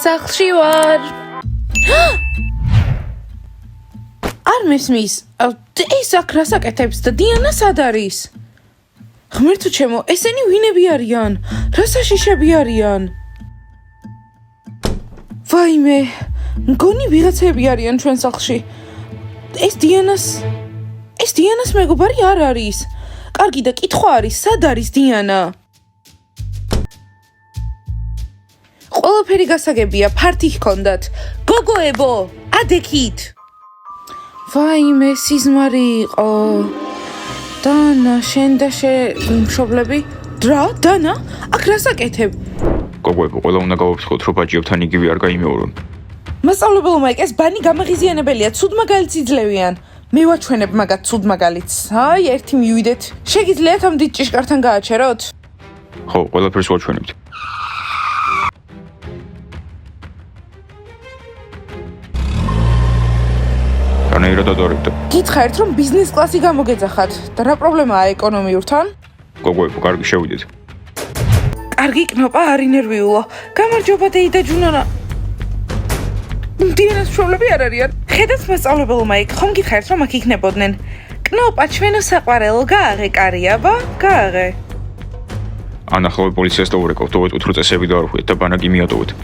სახლში ვარ. არ მესმის. ეს აქ რას აკეთებს და დიანა სად არის? ღმერთო ჩემო, ესენი ვინები არიან? რა საშიშები არიან? ვაიმე, მგონი ვიღაცები არიან ჩვენ სახლში. ეს დიანას მეგობარი არ არის. კარგი და კითხვა არის, სად არის დიანა? ყველაფერი გასაგებია, ფართი ჰქონდათ. გოგოებო, ადექით. ვაიმე, სიზმარი იყო. დანა, შენ და მშობლები? რა, დანა? აქ რას აკეთებ? გოგოებო, ყველა უნდა გავაფრთხოთ, რომ ბაჯიებთან იგივე არ გაიმეორონ. მასწავლებელმა ეს ბანი გამაღიზიანებელია, ცუდ მაგალითს იძლევიან. მე ვაჩვენებ მაგათ ცუდ მაგალითს. აი, ერთი მივიდეთ. შეგიძლიათ ამ დიდ ჭიშკართან გააჩეროთ? ხო, ყველაფერს ვაჩვენებთ. რანაირად ადარებდა? გითხარით, რომ ბიზნეს კლასი გამოგეძახათ და რა პრობლემაა ეკონომიურთან? გოგოებო, კარგი, შევიდეთ. კარგი კნოპა, არ ინერვიულო. გამარჯობა დეიდა ჯუნონა. დიანას მშობლები არ არიან. ხედავთ მასწავლებელმა იქ, ხომ გითხარით, რომ აქ იქნებოდნენ? კნოპა, ჩვენო საყვარელო, გააღე კარია, ბა? გააღე. ანახლავე პოლიციას დავურეკავთ, დავეტყვით, რომ წესები დაარღვიეთ და ბანაკი მიატოვეთ.